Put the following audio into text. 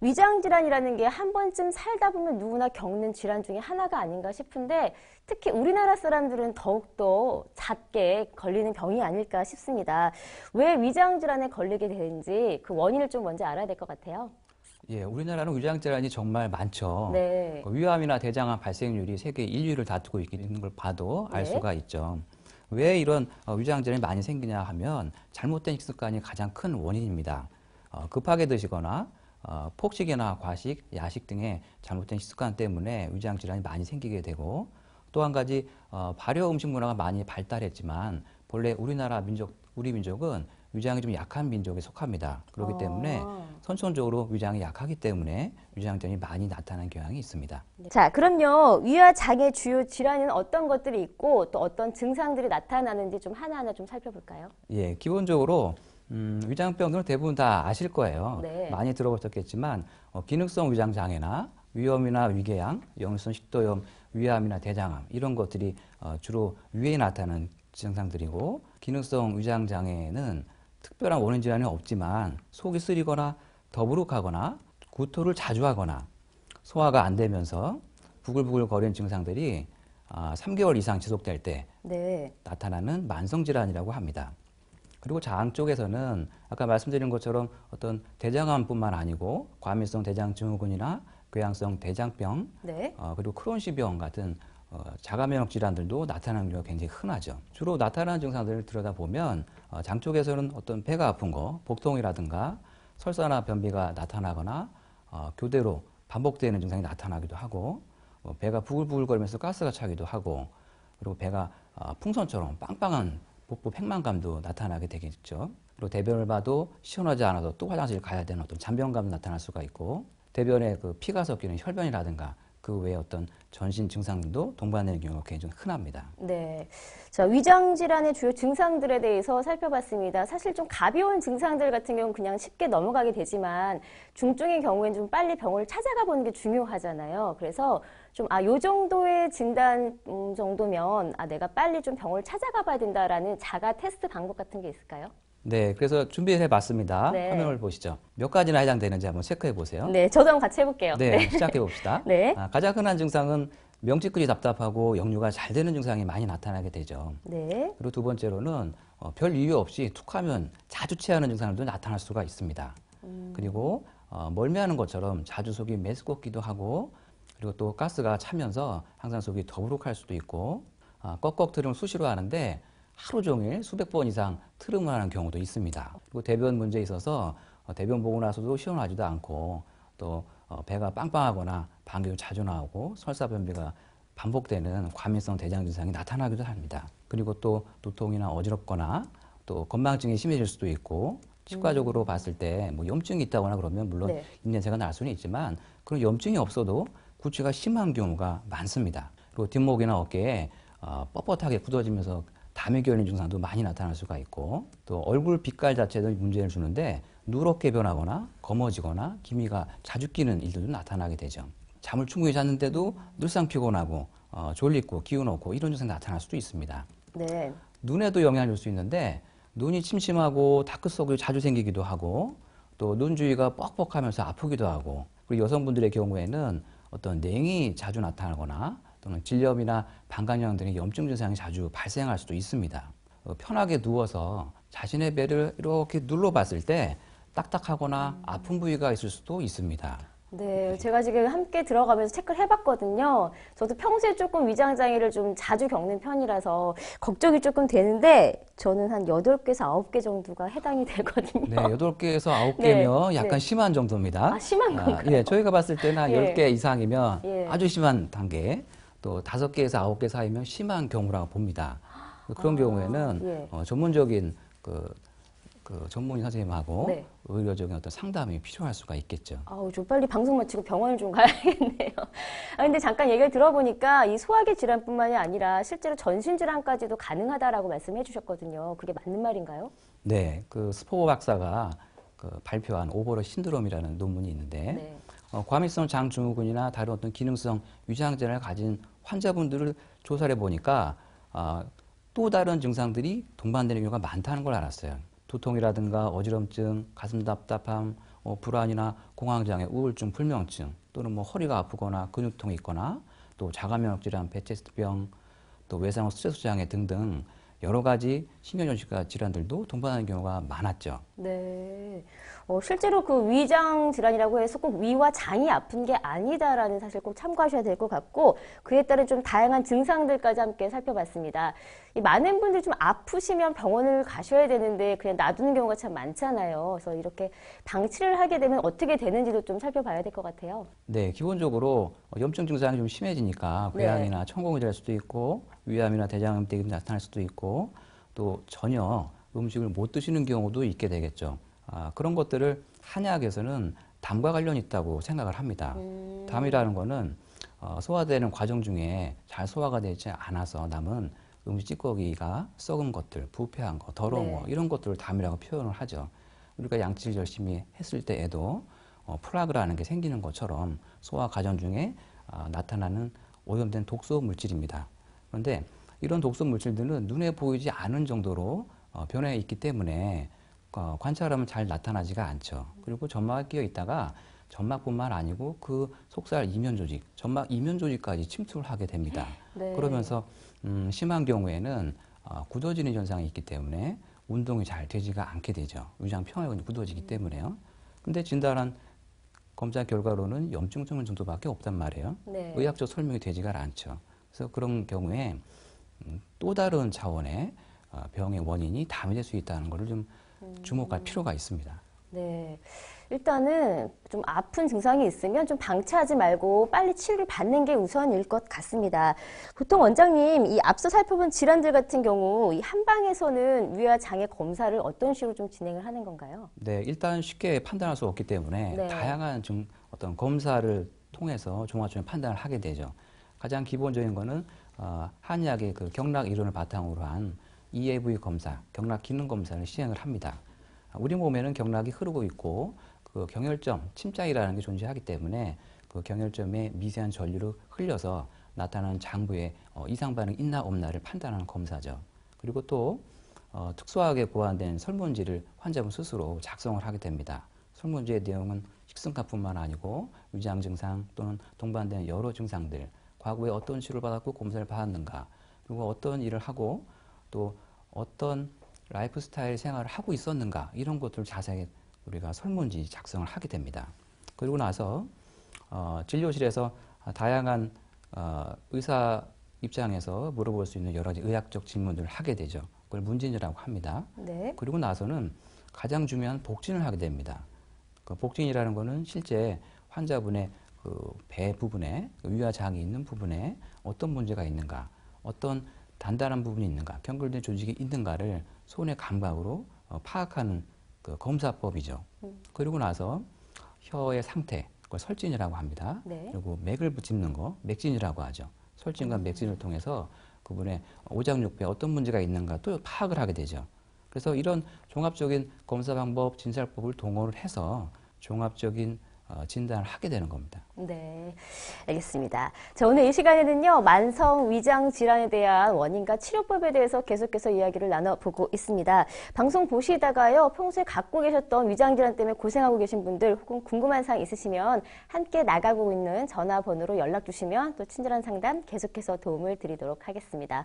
위장질환이라는 게 한 번쯤 살다 보면 누구나 겪는 질환 중에 하나가 아닌가 싶은데 특히 우리나라 사람들은 더욱더 잦게 걸리는 병이 아닐까 싶습니다. 왜 위장질환에 걸리게 되는지 그 원인을 좀 먼저 알아야 될 것 같아요. 예, 우리나라는 위장질환이 정말 많죠. 네. 위암이나 대장암 발생률이 세계 1위를 다투고 있는 걸 봐도 알 네. 수가 있죠. 왜 이런 위장질환이 많이 생기냐 하면 잘못된 식습관이 가장 큰 원인입니다. 급하게 드시거나 폭식이나 과식, 야식 등의 잘못된 식습관 때문에 위장질환이 많이 생기게 되고 또 한 가지 발효 음식 문화가 많이 발달했지만 본래 우리 민족은 위장이 좀 약한 민족에 속합니다. 그렇기 때문에 선천적으로 위장이 약하기 때문에 위장질환이 많이 나타나는 경향이 있습니다. 자, 그럼요. 위와 장의 주요 질환에는 어떤 것들이 있고 또 어떤 증상들이 나타나는지 좀 하나하나 좀 살펴볼까요? 예, 기본적으로 위장병들은 대부분 다 아실 거예요. 네. 많이 들어보셨겠지만 기능성 위장장애나 위염이나 위궤양, 역류성 식도염, 위암이나 대장암 이런 것들이 주로 위에 나타나는 증상들이고 기능성 위장장애는 특별한 원인 질환이 없지만 속이 쓰리거나 더부룩하거나 구토를 자주 하거나 소화가 안 되면서 부글부글 거리는 증상들이 3개월 이상 지속될 때 네. 나타나는 만성질환이라고 합니다. 그리고 장 쪽에서는 아까 말씀드린 것처럼 어떤 대장암뿐만 아니고 과민성 대장증후군이나 궤양성 대장병, 네. 그리고 크론시병 같은 자가면역 질환들도 나타나는 경우가 굉장히 흔하죠. 주로 나타나는 증상들을 들여다보면 장 쪽에서는 어떤 배가 아픈 거, 복통이라든가 설사나 변비가 나타나거나 교대로 반복되는 증상이 나타나기도 하고 배가 부글부글거리면서 가스가 차기도 하고 그리고 배가 풍선처럼 빵빵한 복부 팽만감도 나타나게 되겠죠. 그리고 대변을 봐도 시원하지 않아도 또 화장실 가야 되는 어떤 잔변감도 나타날 수가 있고 대변에 그 피가 섞이는 혈변이라든가 그 외에 어떤 전신 증상도 동반되는 경우가 굉장히 흔합니다. 네. 자, 위장 질환의 주요 증상들에 대해서 살펴봤습니다. 사실 좀 가벼운 증상들 같은 경우는 그냥 쉽게 넘어가게 되지만 중증의 경우에는 좀 빨리 병원을 찾아가 보는 게 중요하잖아요. 그래서 좀, 요 정도의 진단 정도면, 내가 빨리 좀 병원을 찾아가 봐야 된다라는 자가 테스트 방법 같은 게 있을까요? 네, 그래서 준비해 봤습니다. 네. 화면을 보시죠. 몇 가지나 해당되는지 한번 체크해 보세요. 네, 저도 한번 같이 해볼게요. 네, 시작해 봅시다. 네. 가장 흔한 증상은 명치끝이 답답하고 역류가 잘 되는 증상이 많이 나타나게 되죠. 네. 그리고 두 번째로는 별 이유 없이 툭하면 자주 체하는 증상도 나타날 수가 있습니다. 그리고 멀미하는 것처럼 자주 속이 메스껍기도 하고 그리고 또 가스가 차면서 항상 속이 더부룩할 수도 있고 꺽꺽 트름을 수시로 하는데 하루 종일 수백 번 이상 트름을 하는 경우도 있습니다. 그리고 대변 문제에 있어서 대변 보고 나서도 시원하지도 않고 또 배가 빵빵하거나 방귀가 자주 나오고 설사 변비가 반복되는 과민성 대장 증상이 나타나기도 합니다. 그리고 또 두통이나 어지럽거나 또 건망증이 심해질 수도 있고 치과적으로 봤을 때 뭐 염증이 있다거나 그러면 물론 네. 입냄새가 날 수는 있지만 그런 염증이 없어도 구취가 심한 경우가 많습니다. 그리고 뒷목이나 어깨에 뻣뻣하게 굳어지면서 담이 결린 증상도 많이 나타날 수가 있고 또 얼굴 빛깔 자체도 문제를 주는데 누렇게 변하거나 검어지거나 기미가 자주 끼는 일들도 나타나게 되죠. 잠을 충분히 잤는데도 늘상 피곤하고 졸리고 기운 없고 이런 증상이 나타날 수도 있습니다. 네. 눈에도 영향을 줄 수 있는데 눈이 침침하고 다크서클이 자주 생기기도 하고 또 눈 주위가 뻑뻑하면서 아프기도 하고 그리고 여성분들의 경우에는 어떤 냉이 자주 나타나거나 또는 질염이나 방광염 등의 염증 증상이 자주 발생할 수도 있습니다. 편하게 누워서 자신의 배를 이렇게 눌러봤을 때 딱딱하거나 아픈 부위가 있을 수도 있습니다. 네, 제가 지금 함께 들어가면서 체크를 해봤거든요. 저도 평소에 조금 위장장애를 좀 자주 겪는 편이라서 걱정이 조금 되는데 저는 한 8개에서 9개 정도가 해당이 되거든요. 네, 8개에서 9개면 네, 약간 네. 심한 정도입니다. 심한 건가요? 예, 저희가 봤을 때는 한 예. 10개 이상이면 예. 아주 심한 단계, 또 5개에서 9개 사이면 심한 경우라고 봅니다. 그런 경우에는 예. 전문적인 그 전문의 선생님하고 네. 의료적인 어떤 상담이 필요할 수가 있겠죠. 좀 빨리 방송 마치고 병원을 좀 가야겠네요. 근데 잠깐 얘기를 들어보니까 이 소화기 질환뿐만이 아니라 실제로 전신질환까지도 가능하다라고 말씀해 주셨거든요. 그게 맞는 말인가요? 네, 그 스포 박사가 발표한 오버로 신드롬이라는 논문이 있는데 네. 과민성 장증후군이나 다른 어떤 기능성 위장질환을 가진 환자분들을 조사를 해보니까 또 다른 증상들이 동반되는 경우가 많다는 걸 알았어요. 두통이라든가 어지럼증, 가슴 답답함, 불안이나 공황장애, 우울증, 불면증 또는 허리가 아프거나 근육통이 있거나 또 자가면역 질환, 베체스트병, 또 외상후 스트레스 장애 등등 여러 가지 신경정신과 질환들도 동반하는 경우가 많았죠. 네. 실제로 그 위장 질환이라고 해서 꼭 위와 장이 아픈 게 아니다라는 사실 꼭 참고하셔야 될 것 같고, 그에 따른 좀 다양한 증상들까지 함께 살펴봤습니다. 많은 분들이 좀 아프시면 병원을 가셔야 되는데 그냥 놔두는 경우가 참 많잖아요. 그래서 이렇게 방치를 하게 되면 어떻게 되는지도 좀 살펴봐야 될 것 같아요. 네, 기본적으로 염증 증상이 좀 심해지니까 네. 궤양이나 천공이 될 수도 있고 위암이나 대장암 등이 나타날 수도 있고 또 전혀 음식을 못 드시는 경우도 있게 되겠죠. 그런 것들을 한의학에서는 담과 관련이 있다고 생각을 합니다. 담이라는 거는 소화되는 과정 중에 잘 소화가 되지 않아서 남은 음식 찌꺼기가 썩은 것들, 부패한 거, 더러운 거 이런 것들을 담이라고 표현을 하죠. 우리가 양치를 열심히 했을 때에도 플라그라는 게 생기는 것처럼 소화 과정 중에 나타나는 오염된 독소 물질입니다. 그런데 이런 독소 물질들은 눈에 보이지 않은 정도로 변해 있기 때문에 관찰하면 잘 나타나지가 않죠. 그리고 점막이 끼어 있다가 점막뿐만 아니고 그 속살 이면 조직, 점막 이면 조직까지 침투를 하게 됩니다. 네. 그러면서 심한 경우에는 굳어지는 현상이 있기 때문에 운동이 잘 되지가 않게 되죠. 위장 평형이 굳어지기 때문에요. 근데 진단한 검사 결과로는 염증 정도밖에 없단 말이에요. 네. 의학적 설명이 되지가 않죠. 그래서 그런 경우에 또 다른 차원의 병의 원인이 담이 될 수 있다는 것을 좀 주목할 필요가 있습니다. 네. 일단은 좀 아픈 증상이 있으면 좀 방치하지 말고 빨리 치료를 받는 게 우선일 것 같습니다. 보통 원장님, 이 앞서 살펴본 질환들 같은 경우 이 한방에서는 위와 장의 검사를 어떤 식으로 좀 진행을 하는 건가요? 네, 일단 쉽게 판단할 수 없기 때문에 네. 다양한 어떤 검사를 통해서 종합적인 판단을 하게 되죠. 가장 기본적인 거는 한의학의 그 경락 이론을 바탕으로 한 EAV 검사, 경락 기능 검사를 시행을 합니다. 우리 몸에는 경락이 흐르고 있고 그 경혈점, 침장이라는 게 존재하기 때문에 그 경혈점에 미세한 전류를 흘려서 나타나는 장부에 이상 반응이 있나 없나를 판단하는 검사죠. 그리고 또 특수하게 고안된 설문지를 환자분 스스로 작성을 하게 됩니다. 설문지의 내용은 식습관뿐만 아니고 위장 증상 또는 동반된 여러 증상들, 과거에 어떤 치료를 받았고 검사를 받았는가, 그리고 어떤 일을 하고 또 어떤 라이프 스타일 생활을 하고 있었는가, 이런 것들을 자세하게 우리가 설문지 작성을 하게 됩니다. 그리고 나서 진료실에서 다양한 의사 입장에서 물어볼 수 있는 여러 가지 의학적 질문들을 하게 되죠. 그걸 문진이라고 합니다. 네. 그리고 나서는 가장 중요한 복진을 하게 됩니다. 그 복진이라는 거는 실제 환자분의 그 배 부분에, 위와 장이 있는 부분에 어떤 문제가 있는가, 어떤 단단한 부분이 있는가, 경결된 조직이 있는가를 손의 감각으로 파악하는 그 검사법이죠. 그리고 나서 혀의 상태, 그걸 설진이라고 합니다. 네. 그리고 맥을 짚는 거, 맥진이라고 하죠. 설진과 맥진을 통해서 그분의 오장육부에 어떤 문제가 있는가 또 파악을 하게 되죠. 그래서 이런 종합적인 검사 방법, 진찰법을 동원을 해서 종합적인 진단을 하게 되는 겁니다. 네, 알겠습니다. 자, 오늘 이 시간에는요, 만성 위장 질환에 대한 원인과 치료법에 대해서 계속해서 이야기를 나눠보고 있습니다. 방송 보시다가요, 평소에 갖고 계셨던 위장 질환 때문에 고생하고 계신 분들 혹은 궁금한 사항 있으시면 함께 나가고 있는 전화번호로 연락 주시면 또 친절한 상담 계속해서 도움을 드리도록 하겠습니다.